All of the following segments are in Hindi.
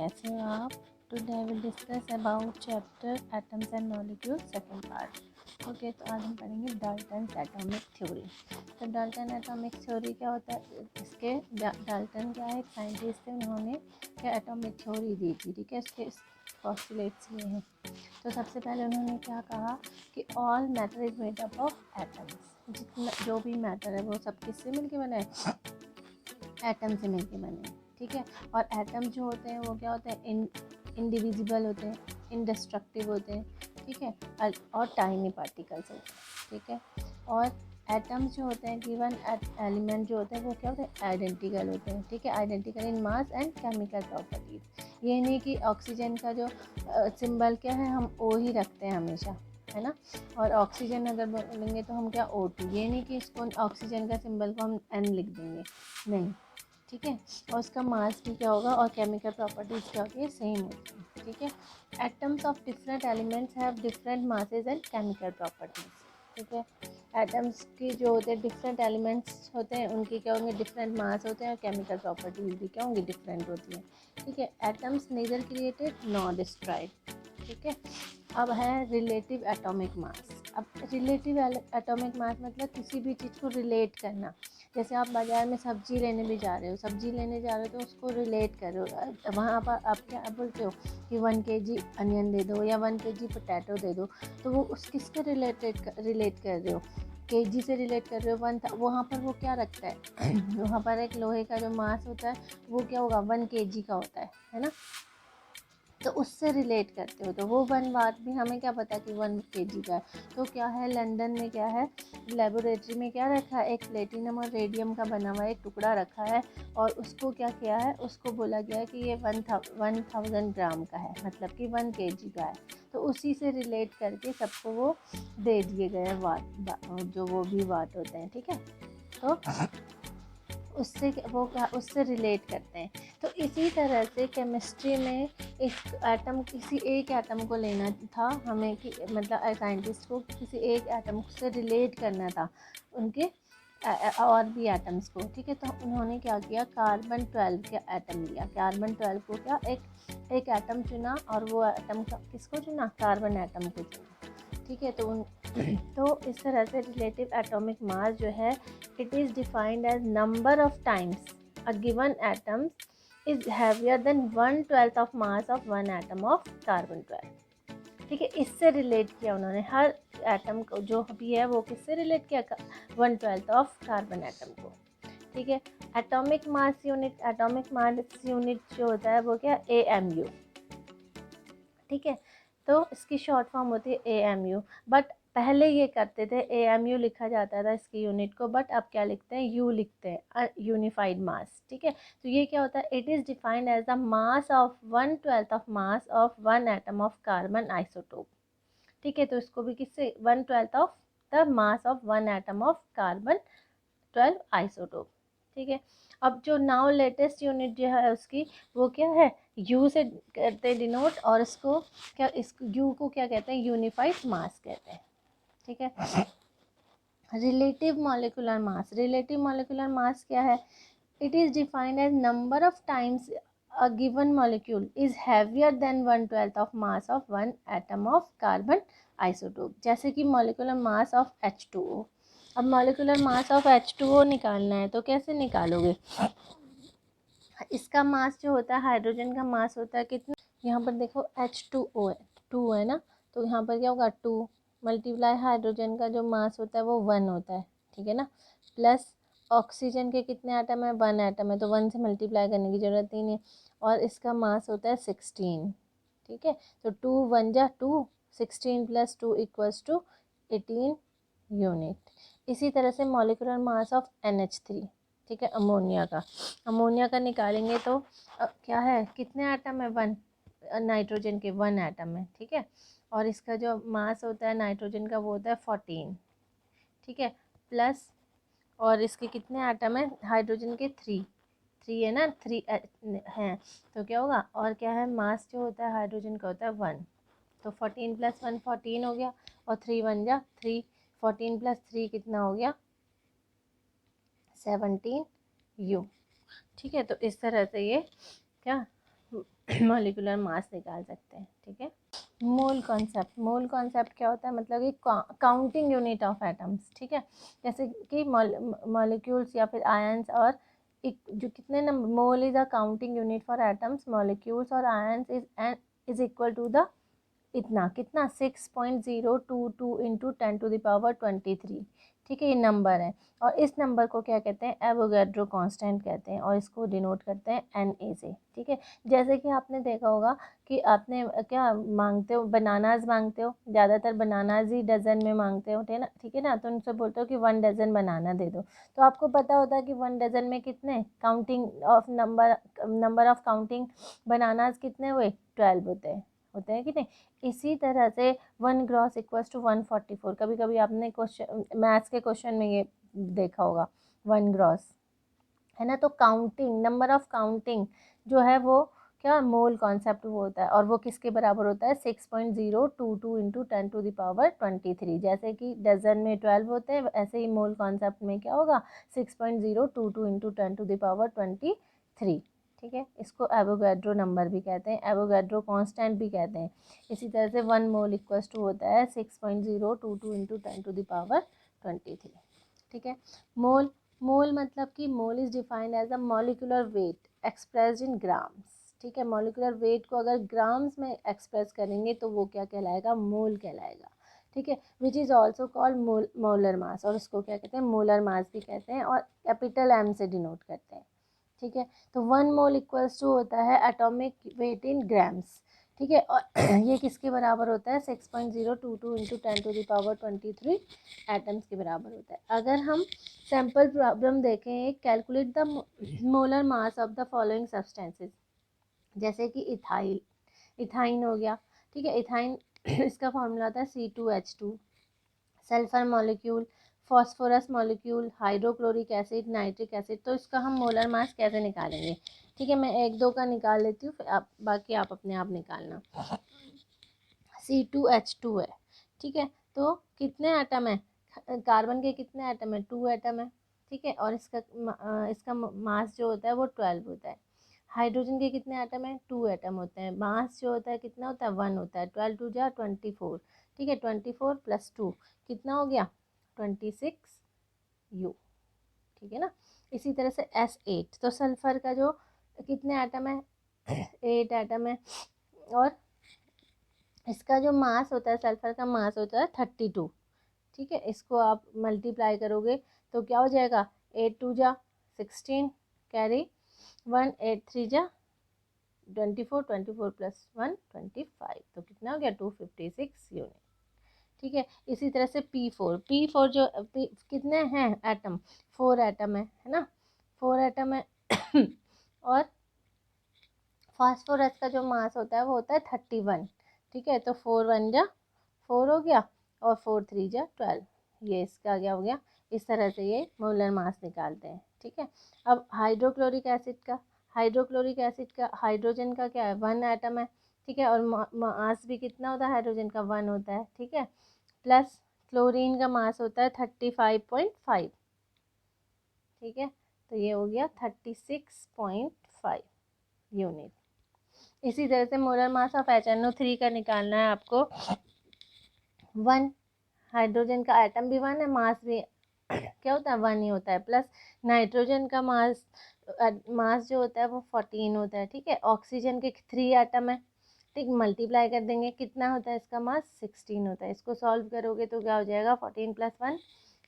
कैसे हो आप? Today I will discuss about chapter atoms and molecules second part. Okay, तो आज हम पढ़ेंगे डाल्टन्स एटॉमिक थ्योरी। तो डाल्टन एटॉमिक थ्योरी क्या होता है? इसके डाल्टन क्या है, एक साइंटिस्ट थे, उन्होंने क्या एटॉमिक थ्योरी दी थी, ठीक है। इसके पोस्टुलेट्स ये हैं। तो सबसे पहले उन्होंने क्या कहा कि all matter is made up of atoms. जितना जो भी मैटर है वो सब किससे मिलके बना है? एटम से मिलके बने हैं, ठीक है। और एटम जो होते हैं वो क्या होते हैं? इंडिविजिबल होते हैं, इंडेस्ट्रक्टिव होते हैं, ठीक है। और टाइनी पार्टिकल्स होते हैं, ठीक है। और एटम्स जो होते हैं, गिवन एलिमेंट जो होते हैं वो क्या होते हैं? आइडेंटिकल होते हैं, ठीक है। Identical in mass and chemical properties. ये नहीं कि ऑक्सीजन का जो सिंबल क्या है, हम ओ ही रखते हैं हमेशा, है ना। और ऑक्सीजन अगर बोलेंगे तो हम क्या O2। ये नहीं कि इसको ऑक्सीजन का सिंबल को हम N लिख देंगे, नहीं, ठीक है। और उसका मास भी क्या होगा और केमिकल प्रॉपर्टीज क्या होती है? सेम होती है, ठीक है। Atoms of different elements have different masses and chemical properties, ठीक है। एटम्स की जो होते हैं डिफरेंट एलिमेंट्स होते हैं, उनकी क्या होंगे? डिफरेंट मास होते हैं और केमिकल प्रॉपर्टीज भी क्या होंगी? डिफरेंट होती है, ठीक है। Atoms neither created nor destroyed, ठीक है। अब है रिलेटिव एटॉमिक मास। अब रिलेटिव एटॉमिक मास मतलब किसी भी चीज़ को रिलेट करना। जैसे आप बाज़ार में सब्जी लेने भी जा रहे हो, तो उसको रिलेट कर रहे हो। वहाँ पर आप क्या बोलते हो कि 1 kg अनियन दे दो या 1 kg पोटैटो दे दो, तो वो उस किसके रिलेट कर रहे हो? केजी से रिलेट कर रहे हो। वहाँ पर वो क्या रखता है? वहाँ पर एक लोहे का जो मास होता है वो क्या होगा? 1 kg का होता है ना। तो उससे रिलेट करते हो, तो वो वन बात भी हमें क्या पता कि 1 kg का है। तो क्या है, लंदन में क्या है, लेबोरेटरी में क्या रखा है? एक प्लेटिनम और रेडियम का बना हुआ एक टुकड़ा रखा है, और उसको क्या किया है? उसको बोला गया है कि ये 1000 ग्राम का है, मतलब कि 1 kg का है। तो उसी से रिलेट करके सबको वो दे दिए गए हैं वाट, जो वो भी वाट होते हैं, ठीक है। तो उससे उससे रिलेट करते हैं। तो इसी तरह से केमिस्ट्री में किसी एक एटम को लेना था हमें, कि मतलब साइंटिस्ट को किसी एक एटम से रिलेट करना था उनके और भी एटम्स को, ठीक है। तो उन्होंने क्या किया? कार्बन 12 का एटम लिया। कार्बन 12 को क्या एक एटम चुना, और वो एटम किसको चुना? कार्बन एटम को चुना, ठीक है। तो इस तरह से रिलेटिव एटॉमिक मास जो है, it is defined as number of times a given atom is heavier than 1/12 of mass of one atom of carbon 12, ठीक है। इससे रिलेट किया उन्होंने हर एटम को, जो भी है वो किससे रिलेट किया? 1/12 ऑफ कार्बन एटम को, ठीक है। एटॉमिक मास यूनिट जो होता है वो क्या? AMU, ठीक है। तो इसकी शॉर्ट फॉर्म होती है AMU। बट पहले ये करते थे AMU लिखा जाता था इसकी यूनिट को, बट अब क्या लिखते हैं? U लिखते हैं, यूनिफाइड मास, ठीक है। तो ये क्या होता है? It is defined as the mass of 1/12 of mass of one atom of carbon isotope, ठीक है। तो इसको भी किससे? 1/12 of the mass of one atom of carbon 12 isotope, ठीक है। अब जो नाउ लेटेस्ट यूनिट जो है उसकी, वो क्या है? यू से करते हैं डिनोट, और इसको क्या, इस यू को क्या कहते हैं? यूनिफाइड मास कहते हैं, ठीक है। रिलेटिव मॉलिक्यूलर मास क्या है? It is defined as number of times a given molecule is heavier than 1/12 of mass of one atom of carbon isotope। जैसे कि molecular mass of H2O। अब molecular mass of H2O निकालना है तो कैसे निकालोगे? इसका मास जो होता है, हाइड्रोजन का मास होता है कितना? यहाँ पर देखो H2O है, 2 है ना, तो यहाँ पर क्या होगा? 2 मल्टीप्लाई हाइड्रोजन का जो मास होता है वो 1 होता है, ठीक है ना। प्लस ऑक्सीजन के कितने एटम है? 1 एटम है, तो 1 से मल्टीप्लाई करने की ज़रूरत ही नहीं। और इसका मास होता है 16, ठीक है। तो 2 1 जा 2, 16 + 2 = 18 यूनिट। इसी तरह से मॉलिक्यूलर मास ऑफ NH3, ठीक है, अमोनिया का निकालेंगे तो क्या है? कितने एटम है? 1, नाइट्रोजन के 1 एटम है, ठीक है। और इसका जो मास होता है नाइट्रोजन का वो होता है 14, ठीक है। प्लस और इसके कितने एटम है? हाइड्रोजन के 3 है ना, 3 हैं, तो क्या होगा? और क्या है? मास जो होता है हाइड्रोजन का होता है 1, तो 14 + 1 14 हो गया, और 3 1 जा 3, 14 + 3 कितना हो गया? 17 U, ठीक है। तो इस तरह से ये क्या मॉलिक्यूलर मास निकाल सकते हैं। ठीक है, मोल कॉन्सेप्ट क्या होता है, मतलब कि काउंटिंग यूनिट ऑफ एटम्स। ठीक है, जैसे कि मॉलिक्यूल्स या फिर आयंस और एक जो कितने number, mole is a counting unit for atoms, molecules और ions is equal to the इतना कितना 6.022 इंटू 10⁻23। ठीक है, ये नंबर है और इस नंबर को क्या कहते हैं, एवोगैड्रो कांस्टेंट कहते हैं और इसको डिनोट करते हैं Na से। ठीक है, जैसे कि आपने देखा होगा कि आपने क्या मांगते हो, बनानाज मांगते हो, ज़्यादातर बनानाज ही डजन में मांगते हो, ठीक है ना, तो उनसे बोलते हो कि 1 डजन बनाना दे दो, तो आपको पता होता है कि 1 डजन में कितने counting of number of counting bananas कितने हुए, 12 होते हैं कि नहीं। इसी तरह से 1 ग्रॉस इक्वल्स टू 144। कभी कभी आपने क्वेश्चन मैथ्स के क्वेश्चन में ये देखा होगा 1 ग्रॉस, है ना। तो काउंटिंग, नंबर ऑफ काउंटिंग जो है वो क्या मोल कॉन्सेप्ट वो होता है और वो किसके बराबर होता है, 6.022 इंटू 10⁻23। जैसे कि डजन में 12 होते हैं, ऐसे ही मोल कॉन्सेप्ट में क्या होगा, 6.022 इंटू 10⁻23। ठीक है, इसको एवोगैड्रो नंबर भी कहते हैं, एवोगैड्रो कांस्टेंट भी कहते हैं। इसी तरह से 1 मोल इक्वल्स टू होता है 6.022 इंटू 10⁻23। ठीक है, मोल मतलब कि mole is defined as a molecular weight expressed in grams. ठीक है, मॉलिक्यूलर वेट को अगर ग्राम्स में एक्सप्रेस करेंगे तो वो क्या कहलाएगा, मोल कहलाएगा। ठीक है, which is also called molar mass, और उसको क्या कहते हैं, मोलर मास भी कहते हैं और कैपिटल M से डिनोट करते हैं। ठीक है, तो 1 मोल इक्वल्स टू होता है एटॉमिक वेट इन ग्राम्स। ठीक है, और ये किसके बराबर होता है, 6.022 इंटू 10⁻23 एटम्स के बराबर होता है। अगर हम सैम्पल प्रॉब्लम देखें, calculate the molar mass of the following substances, जैसे कि इथाइन हो गया। ठीक है, इथाइन इसका फॉर्मूला होता है C2H2, sulphur molecule, phosphorus molecule, hydrochloric acid, nitric acid. तो इसका हम मोलर मास कैसे निकालेंगे, ठीक है, मैं एक दो का निकाल लेती हूँ, फिर आप बाकी आप अपने आप निकालना। C2H2 है। ठीक है, तो कितने एटम है, कार्बन के कितने एटम है, 2 एटम है। ठीक है, और इसका मास जो होता है वो 12 होता है। हाइड्रोजन के कितने एटम है, 2 एटम होते हैं, मास जो होता है कितना होता है, 1 होता है। 12 2 जा 24। ठीक है, 24 प्लस 2 कितना हो गया, 26U। ठीक है ना। इसी तरह से S8, तो सल्फर का जो कितने एटम है, 8 एटम है, और इसका जो मास होता है, सल्फर का मास होता है 32। ठीक है, इसको आप मल्टीप्लाई करोगे तो क्या हो जाएगा, 8 2 जा 16, कैरी 1, 8 3 जा 24, 24 प्लस 1 25, तो कितना हो गया, 256 यूनिट। ठीक है, इसी तरह से P4 जो कितने हैं एटम, 4 एटम है ना, 4 एटम है और फास्फोरस का जो मास होता है वो होता है 31। ठीक है, तो 4 1 जा 4 हो गया और 4 3 जा 12, ये इसका क्या हो गया। इस तरह से ये मोलर मास निकालते हैं। ठीक है, अब हाइड्रोक्लोरिक एसिड का हाइड्रोजन का क्या है, 1 एटम है। ठीक है, और मास भी कितना होता है, हाइड्रोजन का 1 होता है। ठीक है, प्लस क्लोरीन का मास होता है 35.5। ठीक है, तो ये हो गया 36.5 यूनिट। इसी तरह से मोलर मास ऑफ HNO3 का निकालना है आपको। 1, हाइड्रोजन का एटम भी 1 है, मास भी क्या होता है, 1 ही होता है, प्लस नाइट्रोजन का मास जो होता है वो 14 होता है। ठीक है, ऑक्सीजन के 3 एटम है। ठीक, मल्टीप्लाई कर देंगे, कितना होता है इसका मास, 16 होता है। इसको सॉल्व करोगे तो क्या हो जाएगा, 14 प्लस 1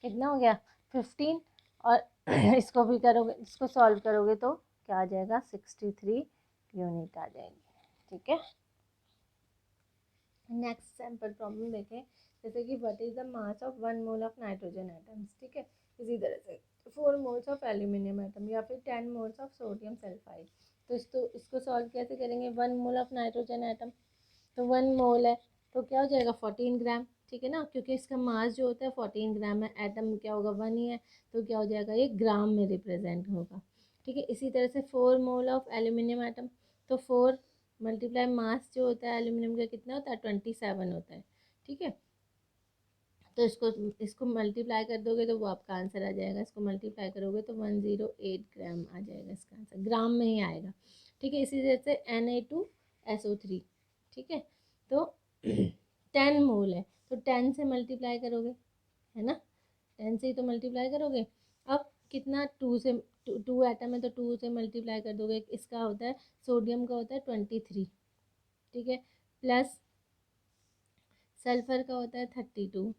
कितना हो गया, 15, और इसको भी करोगे, इसको सॉल्व करोगे तो क्या आ जाएगा, 63 यूनिट आ जाएगी। ठीक है, नेक्स्ट सैम्पल प्रॉब्लम देखें, जैसे कि what is the mass of 1 mole of nitrogen atoms. ठीक है, इसी तरह से 4 मोल्स ऑफ एल्यूमिनियम एटम या फिर 10 मोल्स ऑफ सोडियम सल्फाइड। तो इसको सॉल्व कैसे करेंगे, 1 मोल ऑफ नाइट्रोजन एटम, तो 1 मोल है तो क्या हो जाएगा, 14 ग्राम। ठीक है ना, क्योंकि इसका मास जो होता है 14 ग्राम है, एटम क्या होगा, 1 ही है, तो क्या हो जाएगा, ये ग्राम में रिप्रेजेंट होगा। ठीक है, इसी तरह से 4 मोल ऑफ एल्यूमिनियम एटम, तो 4 मल्टीप्लाई मास जो होता है एल्यूमिनियम का कितना होता है, 27 होता है। ठीक है, तो इसको मल्टीप्लाई कर दोगे तो वो आपका आंसर आ जाएगा, इसको मल्टीप्लाई करोगे तो 108 ग्राम आ जाएगा, इसका आंसर ग्राम में ही आएगा। ठीक है। इसी तरह से Na2SO3, ठीक है। तो 10 मोल है, तो 10 से मल्टीप्लाई करोगे, है ना, 10 से ही तो मल्टीप्लाई करोगे। अब कितना, 2 से, 2 एटम है तो 2 से मल्टीप्लाई कर दोगे। इसका होता है, सोडियम का होता है 23, ठीक है, प्लस सल्फर का होता है 32,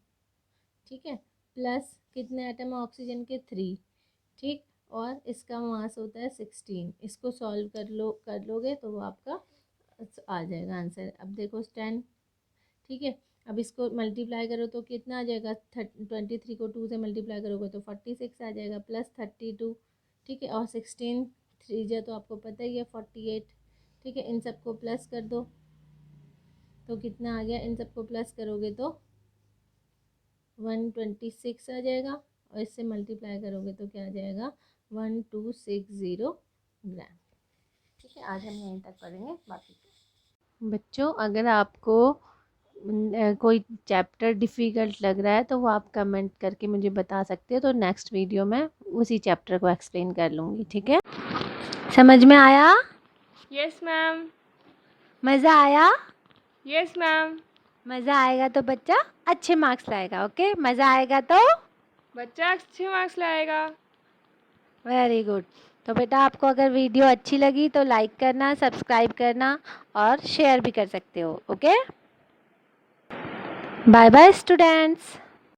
ठीक है, प्लस कितने एटम है ऑक्सीजन के, 3, ठीक, और इसका मास होता है 16। इसको सॉल्व कर लोगे तो वो आपका आ जाएगा आंसर। अब देखो 10, ठीक है। अब इसको मल्टीप्लाई करो तो कितना आ जाएगा, 23 को 2 से मल्टीप्लाई करोगे तो 46 आ जाएगा, प्लस 32, ठीक है, और 16 3 जो तो आपको पता ही है 48, ठीक है। इन सबको प्लस कर दो तो कितना आ गया, इन सबको प्लस करोगे तो 126 आ जाएगा, और इससे मल्टीप्लाई करोगे तो क्या आ जाएगा, 1260 ग्राम, ठीक है। आज हम यहीं तक पढ़ेंगे, बाकी बच्चों अगर आपको कोई चैप्टर डिफ़िकल्ट लग रहा है तो वो आप कमेंट करके मुझे बता सकते हो, तो नेक्स्ट वीडियो में उसी चैप्टर को एक्सप्लेन कर लूँगी, ठीक है। समझ में आया? Yes ma'am. मज़ा आया? Yes ma'am. मज़ा आएगा तो बच्चा अच्छे मार्क्स लाएगा, ओके। मज़ा आएगा तो बच्चा अच्छे मार्क्स लाएगा। Very good. तो बेटा आपको अगर वीडियो अच्छी लगी तो लाइक करना, सब्सक्राइब करना और शेयर भी कर सकते हो, ओके। Bye bye students.